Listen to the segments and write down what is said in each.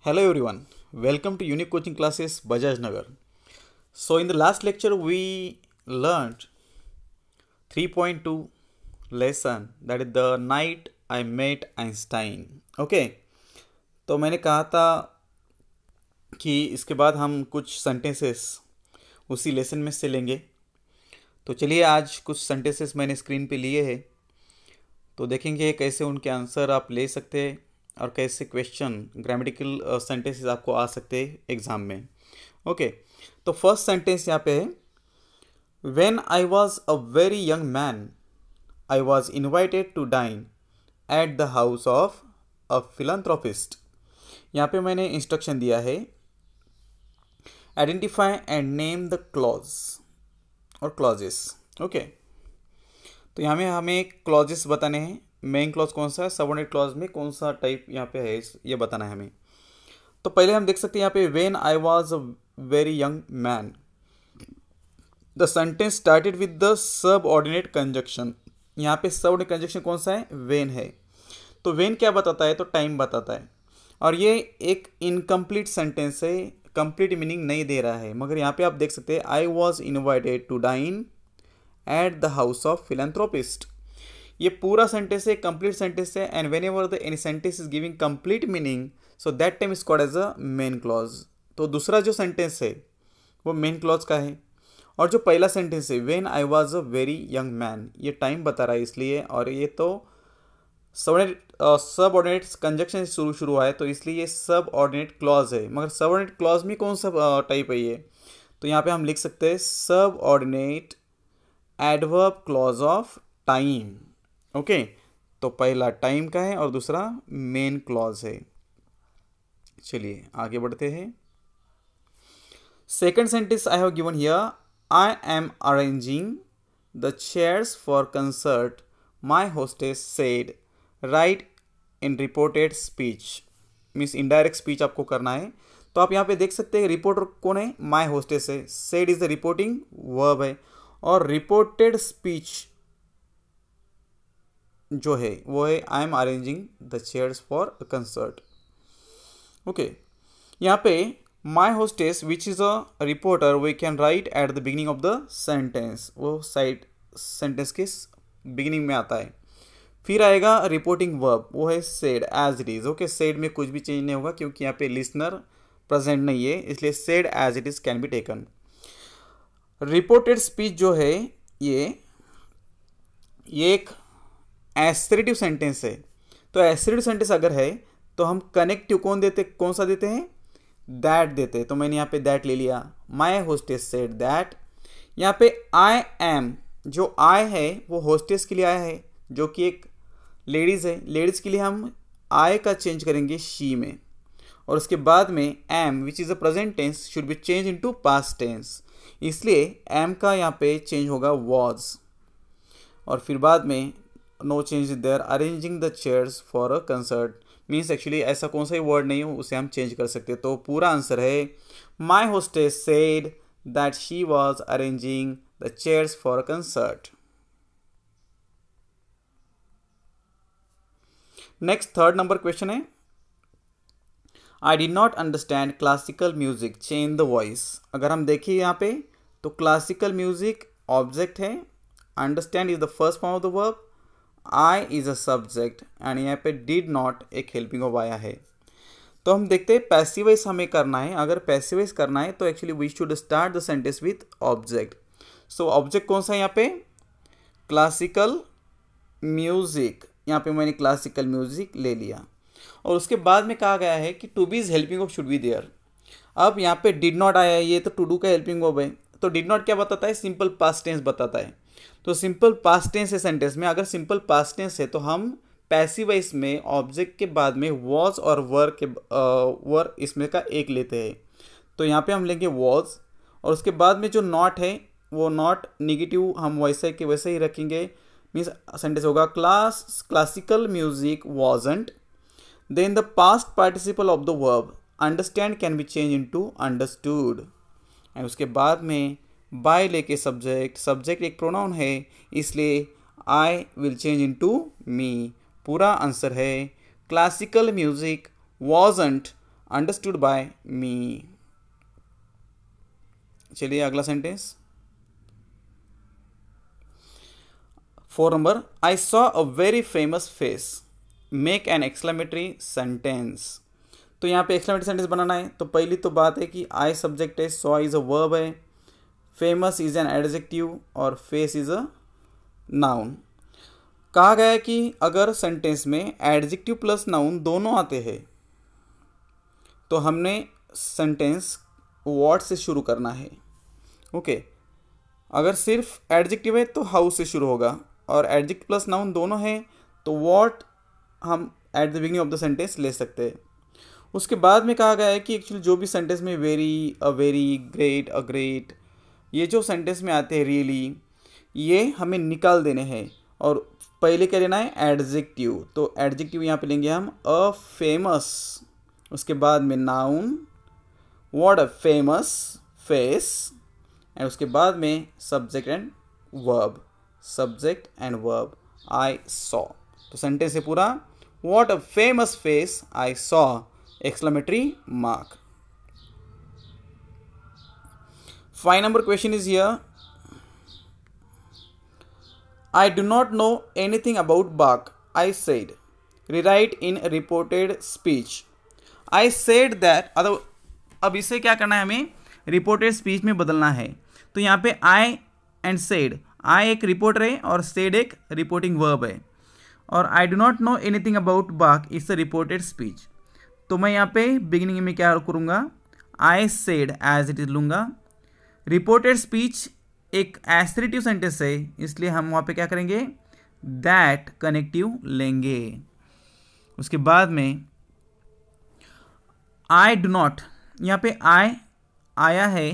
Hello everyone, welcome to Unique Coaching Classes Bajaj Nagar. So in the last lecture we learned 3.2 lesson, that is the night I met Einstein. Okay, तो मैंने कहा था कि इसके बाद हम कुछ सेंटेंसेस उसी लेसन में से लेंगे। तो चलिए आज कुछ सेंटेंसेस मैंने स्क्रीन पे लिए हैं, तो देखेंगे कैसे उनके आंसर आप ले सकते हैं और कैसे क्वेश्चन ग्रामेटिकल सेंटेंसेस आपको आ सकते हैं एग्जाम में। ओके, तो फर्स्ट सेंटेंस यहाँ पे है, when I was a very young man I was invited to dine at the house of a philanthropist. यहाँ पे मैंने इंस्ट्रक्शन दिया है, identify and name the clause और क्लॉजेस। ओके, तो यहाँ में हमें क्लॉजेस बताने हैं, मेन क्लॉज कौन सा है, सबऑर्डिनेट क्लॉज में कौन सा टाइप यहाँ पे है, ये बताना है हमें। तो पहले हम देख सकते हैं यहाँ पे, when I was a very young man, the sentence started with the subordinate conjunction. यहाँ पे सबऑर्डिनेट कंजक्शन कौन सा है, व्हेन है। तो व्हेन क्या बताता है, तो टाइम बताता है, और ये एक इनकम्प्लीट सेंटेंस है, कंप्लीट मीनिंग नहीं दे रहा है। मगर यहाँ पे आप देख सकते हैं, I was invited to dine at the house of philanthropist. ये पूरा सेंटेंस है, कंप्लीट सेंटेंस है, and whenever the any sentence is giving complete meaning, so that time is called as a main clause. तो दूसरा जो sentence है वो main clause का है, और जो पहला सेंटेंस है when I was a very young man, ये टाइम बता रहा है इसलिए, और ये तो सबऑर्डिनेट कंजक्शन से शुरू हुआ है, तो इसलिए ये सबऑर्डिनेट क्लॉज है। मगर सबऑर्डिनेट क्लॉज में कौन सा टाइप है ये, तो यहाँ पे हम लिख सकते हैं subordinate adverb clause of time. Okay, तो पहला टाइम का है और दूसरा मेन क्लॉज है। चलिए आगे बढ़ते हैं। Second sentence I have given here, I am arranging the chairs for concert my hostess said right in reported speech. Means indirect speech आपको करना है। तो आप यहाँ पे देख सकते हैं रिपोर्टर कौन है, माई होस्टेस है, said is the reporting verb है, और रिपोर्टेड स्पीच जो है वो है I am arranging the chairs for a concert. Okay, यहाँ पे my hostess which is a reporter we can write at the beginning of the sentence, वो side sentence के बिगिनिंग में आता है। फिर आएगा रिपोर्टिंग वर्ब, वो है said as it is. Okay, said में कुछ भी चेंज नहीं होगा क्योंकि यहाँ पे लिसनर प्रेजेंट नहीं है, इसलिए said as it is can be taken. Reported speech जो है ये एक एसरेटिव सेंटेंस है। तो एसरेटिव सेंटेंस अगर है तो हम कनेक्टिव कौन सा देते हैं, दैट देते हैं। तो मैंने यहाँ पे दैट ले लिया, माई होस्टेस सेड दैट। यहाँ पे आई एम, जो आई है वो होस्टेस के लिए आया है, जो कि एक लेडीज़ है। लेडीज़ के लिए हम आई का चेंज करेंगे शी में, और उसके बाद में am which is a present tense should be change into past tense, इसलिए एम का यहाँ पे चेंज होगा वॉज, और फिर बाद में no change there arranging the chairs for a concert. Means actually ऐसा कौन सा ही वर्ड नहीं हो उसे हम चेंज कर सकते। तो पूरा आंसर है my hostess said that she was arranging the chairs for a concert. Next third number question है, I did not understand classical music change the voice. अगर हम देखिए यहाँ पे तो क्लासिकल म्यूजिक ऑब्जेक्ट है, understand is the first form of the verb, I is a subject, and यहाँ पे डिड नॉट एक हेल्पिंग ऑफ आया है। तो हम देखते हैं पैसिवाइज हमें करना है। अगर पैसिवाइज करना है तो actually we should start the sentence with object. So object कौन सा है यहाँ पे, क्लासिकल म्यूजिक। यहाँ पे मैंने क्लासिकल म्यूजिक ले लिया, और उसके बाद में कहा गया है कि to be is helping of should be there. अब यहाँ पे डिड नॉट आया है, ये तो टू डू का हेल्पिंग ऑफ है। तो डिड नॉट क्या बताता है, सिंपल पास्ट टेंस बताता है। तो सिंपल पास्ट टेंस है सेंटेंस में, अगर सिंपल पास्ट टेंस है तो हम पैसिव वॉइस में ऑब्जेक्ट के बाद में वॉज और वर इसमें का एक लेते हैं। तो यहाँ पे हम लेंगे वॉज, और उसके बाद में जो नॉट है वो नॉट निगेटिव हम वैसे के वैसे ही रखेंगे। मीन्स सेंटेंस होगा classical music wasn't, then the past participle of the verb understand can be change into understood, and उसके बाद में बाय लेके सब्जेक्ट एक प्रोनाउन है, इसलिए I will change into me. पूरा आंसर है classical music wasn't understood by me. चलिए अगला sentence 4 number, I saw a very famous face, make an exclamatory sentence. तो यहाँ पे एक्सक्लेमेटरी सेंटेंस बनाना है। तो पहली तो बात है कि आई सब्जेक्ट है, सॉ इज अ वर्ब है, फेमस इज एन एडजेक्टिव और फेस इज अ नाउन। कहा गया है कि अगर सेंटेंस में एडजेक्टिव प्लस नाउन दोनों आते हैं तो हमने सेंटेंस व्हाट से शुरू करना है। ओके, अगर सिर्फ एडजेक्टिव है तो हाउ से शुरू होगा, और एडजेक्टिव प्लस नाउन दोनों है तो व्हाट हम eight the beginning of the sentence ले सकते हैं। उसके बाद में कहा गया है कि एक्चुअली जो भी सेंटेंस में very, a very, great, a great, ये जो सेंटेंस में आते हैं रियली, ये हमें निकाल देने हैं और पहले क्या लेना है एडजेक्टिव। तो एडजेक्टिव यहाँ पे लेंगे हम अ फेमस, उसके बाद में noun what a famous face, and उसके बाद में subject and verb, subject and verb I saw. तो सेंटेंस है पूरा what a famous face I saw exclamatory mark। 5 number question is here, I do not know anything about Bach, I said, rewrite in reported speech। I said that, अब इसे क्या करना है हमें reported speech में बदलना है। तो यहाँ पे आई एंड सेड, आई एक रिपोर्टर है और सेड एक रिपोर्टिंग वर्ब है, और I do not know anything about back it's a reported speech. तो मैं यहाँ पे बिगिनिंग में क्या करूँगा, I said as it is लूँगा। रिपोर्टेड स्पीच एक एसरेटिव सेंटेंस है, इसलिए हम वहाँ पे क्या करेंगे दैट कनेक्टिव लेंगे। उसके बाद में आई डू नॉट, यहाँ पे आई आया है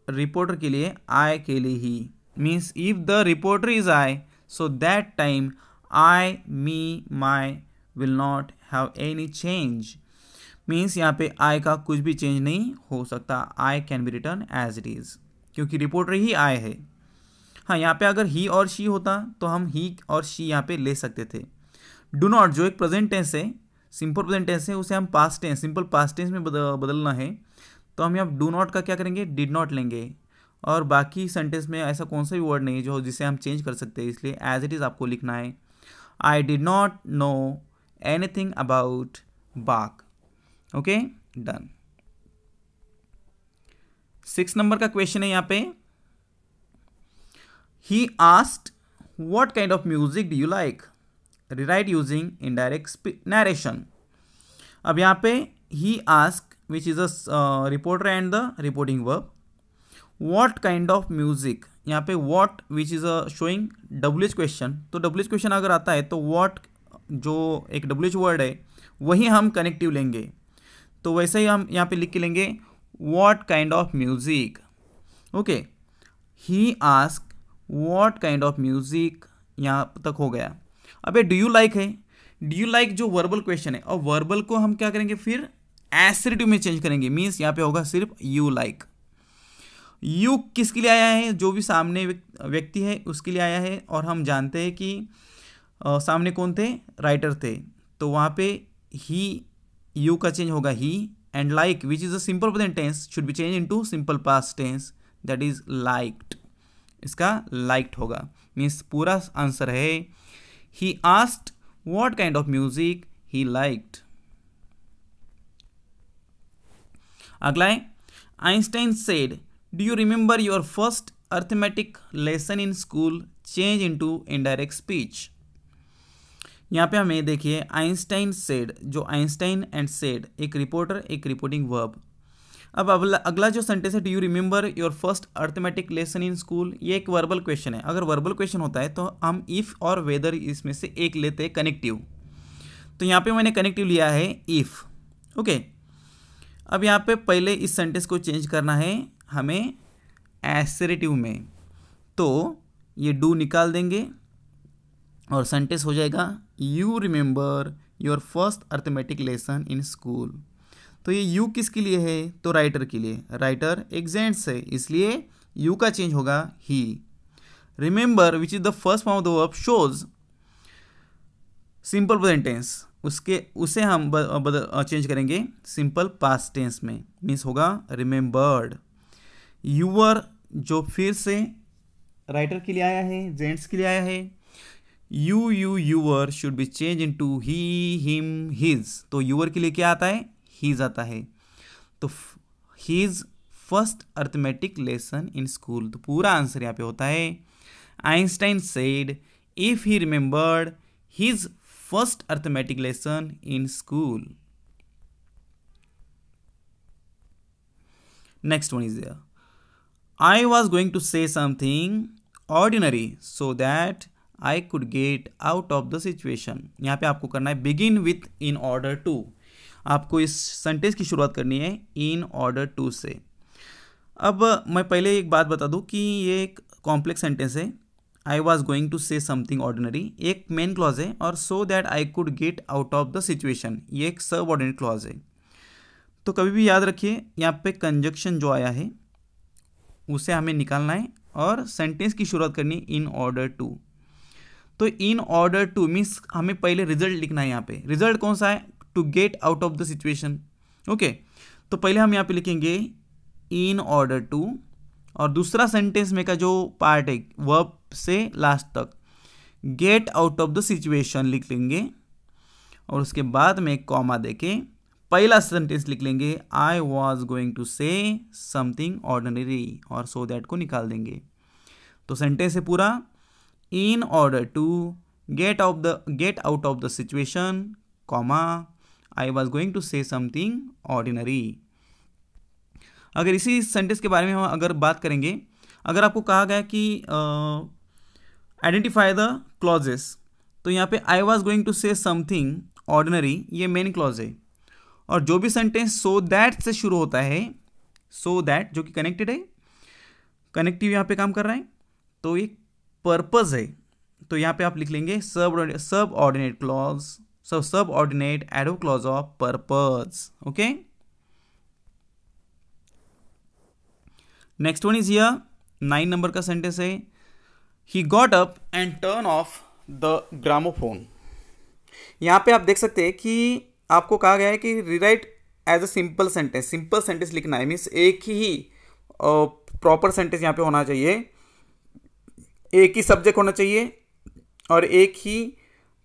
रिपोर्टर के लिए, आई के लिए ही, means if the reporter is I so that time I me my will not have any change. Means यहाँ पे आई का कुछ भी चेंज नहीं हो सकता, I can be return as it is, क्योंकि रिपोर्टर ही आई है। हाँ, यहाँ पे अगर ही और शी होता तो हम ही और शी यहाँ पे ले सकते थे। डू नॉट जो एक प्रेजेंट टेंस है, सिंपल प्रेजेंट टेंस है, उसे हम past tense, simple past tense में बदलना है, तो हम यहाँ डू नॉट का क्या करेंगे डिड नॉट लेंगे। और बाकी सेंटेंस में ऐसा कौन सा भी वर्ड नहीं है जो जिसे हम चेंज कर सकते हैं, इसलिए एज इट इज़ आपको लिखना है I did not know anything about Bach. Okay, done. 6 number का क्वेश्चन है यहाँ पे, he asked what kind of music do you like, rewrite using indirect narration. अब यहाँ पे he ask which is a reporter and the reporting verb, what kind of music, यहाँ पे what which is a showing WH question. तो WH question अगर आता है तो व्हाट जो एक डब्ल्यूएच वर्ड है वही हम कनेक्टिव लेंगे। तो वैसे ही हम यहाँ पे लिख के लेंगे what kind of music. Okay, he ask what kind of music, यहाँ तक हो गया। अबे डू यू लाइक है, डू यू लाइक जो वर्बल क्वेश्चन है, और वर्बल को हम क्या करेंगे फिर एसरेटिव में चेंज करेंगे, मीन्स यहाँ पे होगा सिर्फ यू लाइक। यू किसके लिए आया है, जो भी सामने व्यक्ति है उसके लिए आया है, और हम जानते हैं कि सामने कौन थे, राइटर थे, तो वहाँ पे ही यू का चेंज होगा he, and like which is a simple present tense should be change into simple past tense, that is liked. इसका लाइक्ड होगा, मीन्स पूरा आंसर है he asked what kind of music he liked. अगला है Einstein said do you remember your first arithmetic lesson in school, change into indirect speech. यहाँ पे हमें देखिए आइंस्टाइन सेड, जो आइंस्टाइन एंड सेड एक रिपोर्टर एक रिपोर्टिंग वर्ब। अब अगला जो सेंटेंस है do you remember your first arithmetic lesson in school, ये एक वर्बल क्वेश्चन है। अगर वर्बल क्वेश्चन होता है तो हम इफ़ और वेदर इसमें से एक लेते हैं कनेक्टिव, तो यहाँ पे मैंने कनेक्टिव लिया है इफ़। ओके, अब यहाँ पे पहले इस सेंटेंस को चेंज करना है हमें एसरेटिव में, तो ये डू निकाल देंगे और सेंटेंस हो जाएगा you remember your first arithmetic lesson in school. तो ये यू किसके लिए है, तो राइटर के लिए, राइटर एक जेंट्स है, इसलिए यू का चेंज होगा he. Remember which is the first form of the verb shows simple present tense, उसे हम चेंज करेंगे सिंपल पास्ट टेंस में, मीन्स होगा रिमेंबर्ड। यूवर जो फिर से राइटर के लिए आया है, जेंट्स के लिए आया है। Your should be change into he, him, his. तो यूवर के लिए क्या आता है? हीज आता है। तो his first arithmetic lesson in school, तो पूरा आंसर यहाँ पे होता है Einstein said if he remembered his first arithmetic lesson in school. Next one is there, I was going to say something ordinary so that I could get out of the situation। यहाँ पे आपको करना है begin with in order to। आपको इस sentence की शुरुआत करनी है in order to से। अब मैं पहले एक बात बता दूं कि ये एक कॉम्प्लेक्स सेंटेंस है। I was going to say something ordinary एक मेन क्लॉज है, और so that I could get out of the situation ये एक सबऑर्डिनेट क्लॉज है। तो कभी भी याद रखिए यहाँ पे कंजक्शन जो आया है उसे हमें निकालना है और सेंटेंस की शुरुआत करनी है इन ऑर्डर टू। तो इन ऑर्डर टू मीन्स हमें पहले रिजल्ट लिखना है। यहाँ पे रिजल्ट कौन सा है? To get out of the situation. Okay, तो पहले हम यहाँ पे लिखेंगे इन ऑर्डर टू, और दूसरा सेंटेंस में का जो पार्ट है वर्ब से लास्ट तक gate out of the situation लिख लेंगे, और उसके बाद में कॉमा देके पहला सेंटेंस लिख लेंगे I was going to say something ordinary, और सो दैट को निकाल देंगे। तो सेंटेंस है पूरा in order to get out of the situation, comma I was going to say something ordinary. अगर इसी सेंटेंस के बारे में हम अगर बात करेंगे, अगर आपको कहा गया कि आइडेंटिफाई द क्लॉजेस, तो यहाँ पे I was going to say something ordinary ये मेन क्लॉज है, और जो भी सेंटेंस सो दैट से शुरू होता है, सो दैट जो कि कनेक्टेड है, कनेक्टिव यहाँ पे काम कर रहा है, तो एक पर्पस है। तो यहाँ पे आप लिख लेंगे सब ऑर्डिनेट क्लॉज, सब ordinate adverb clause of purpose. Okay, next one is here 9 number का सेंटेंस है he got up and turn off the gramophone. यहाँ पे आप देख सकते हैं कि आपको कहा गया है कि rewrite as a simple sentence लिखना है, मीन्स एक ही प्रॉपर सेंटेंस यहाँ पे होना चाहिए, एक ही सब्जेक्ट होना चाहिए और एक ही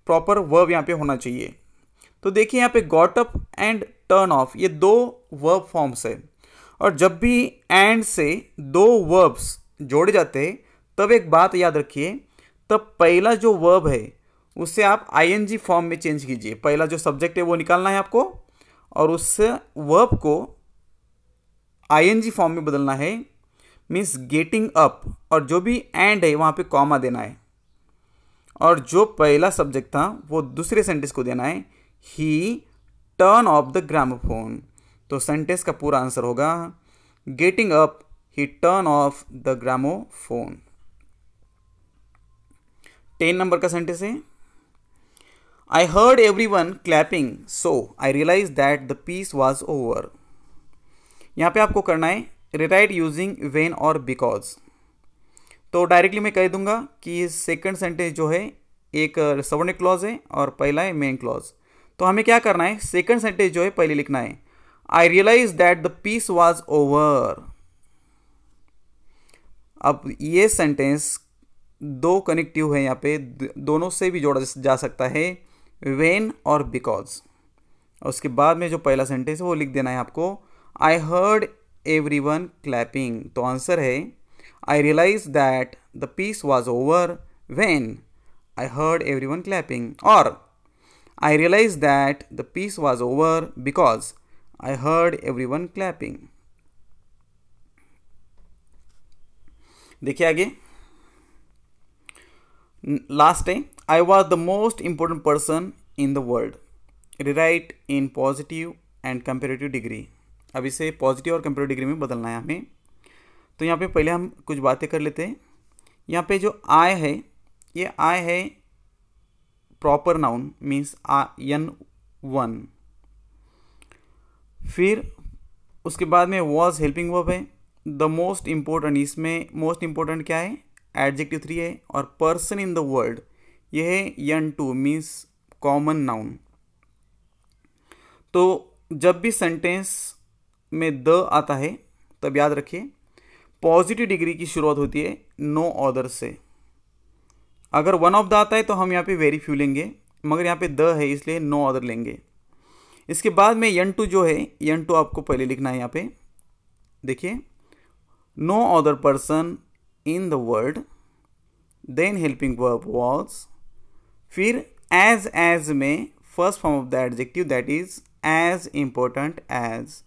प्रॉपर वर्ब यहाँ पे होना चाहिए। तो देखिए यहाँ पे got up and turn off ये दो वर्ब फॉर्म्स है, और जब भी एंड से दो वर्ब्स जोड़े जाते हैं तब एक बात याद रखिए, तब पहला जो वर्ब है उससे आप आईएनजी फॉर्म में चेंज कीजिए। पहला जो सब्जेक्ट है वो निकालना है आपको, और उस वर्ब को आईएनजी फॉर्म में बदलना है, मीन्स गेटिंग अप, और जो भी एंड है वहाँ पे कॉमा देना है, और जो पहला सब्जेक्ट था वो दूसरे सेंटेंस को देना है ही टर्न ऑफ द ग्रामोफोन। तो सेंटेंस का पूरा आंसर होगा getting up he turn off the gramophone. 10 number का सेंटेंस है I heard everyone clapping, so I realized that the piece was over। यहाँ पे आपको करना है rewrite using when और because। तो डायरेक्टली मैं कह दूंगा कि सेकंड सेंटेंस जो है एक सबऑर्डिनेट क्लॉज है और पहला है मेन क्लॉज। तो हमें क्या करना है, सेकंड सेंटेंस जो है पहले लिखना है I realized that the piece was over। अब ये सेंटेंस दो कनेक्टिव है, यहाँ पे दोनों से भी जोड़ा जा सकता है when और because। और उसके बाद में जो पहला सेंटेंस है वो लिख देना है आपको I heard everyone clapping। तो आंसर है I realized that the piece was over when I heard everyone clapping, और I realized that the piece was over because I heard everyone clapping। देखिए आगे लास्ट है I was the most important person in the world। rewrite in positive and comparative degree। अब इसे positive और comparative degree में बदलना है हमें। तो यहाँ पे पहले हम कुछ बातें कर लेते हैं। यहाँ पे जो I है, ये I है प्रॉपर नाउन, मीन्स N1। फिर उसके बाद में was हेल्पिंग वर्ब है। द मोस्ट इम्पोर्टेंट, इसमें मोस्ट इम्पोर्टेंट क्या है, एडजेक्टिव 3 है, और पर्सन इन द वर्ल्ड ये है N2 मीन्स कॉमन नाउन। तो जब भी सेंटेंस में द आता है तब याद रखिए पॉजिटिव डिग्री की शुरुआत होती है नो अदर से। अगर वन ऑफ द आता है तो हम यहाँ पे वेरी फ्यू लेंगे, मगर यहाँ पे द है इसलिए नो अदर लेंगे। इसके बाद में यन टू जो है, यन टू आपको पहले लिखना है यहाँ पे। देखिए no other person in the world, then helping verb was, फिर एज में first form of the adjective that is as important as,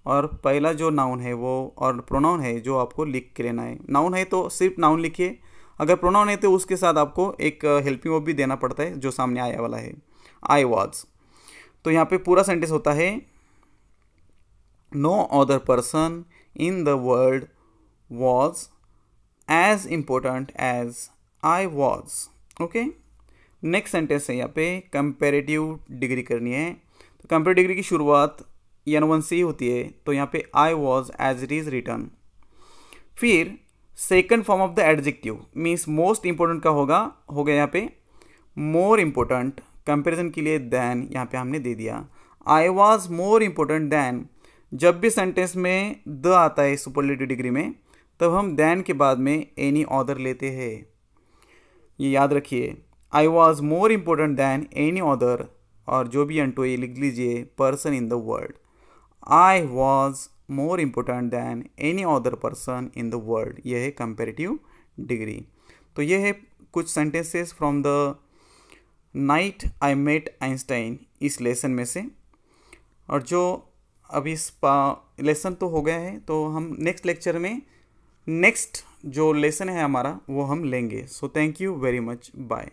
और पहला जो नाउन है वो और प्रोनाउन है जो आपको लिख के लेना है। नाउन है तो सिर्फ नाउन लिखिए, अगर प्रोनाउन है तो उसके साथ आपको एक हेल्पिंग वर्ब भी देना पड़ता है जो सामने आया वाला है, आई वॉज। तो यहाँ पे पूरा सेंटेंस होता है no other person in the world was as important as I was. Okay, next sentence है यहाँ पे कंपेरेटिव डिग्री करनी है। तो कंपेरेटिव डिग्री की शुरुआत N1 से ही होती है, तो यहाँ पे I was as it is return. फिर second form of the adjective means most important का हो गया यहाँ पे मोर इम्पोर्टेंट, कंपेरिजन के लिए दैन यहाँ पे हमने दे दिया। आई वॉज मोर इम्पोर्टेंट दैन, जब भी सेंटेंस में द आता है सुपरलेटिव डिग्री में तब हम दैन के बाद में एनी अदर लेते हैं, ये याद रखिए। I was more important than any other, और जो भी अंटो ये लिख लीजिए person in the world. I was more important than any other person in the world, यह है कंपेरेटिव डिग्री। तो यह है कुछ sentences from the night I met Einstein इस लेसन में से। और जो अभी लेसन तो हो गया है, तो हम नेक्स्ट लेक्चर में नेक्स्ट जो लेसन है हमारा वो हम लेंगे। So thank you very much, bye.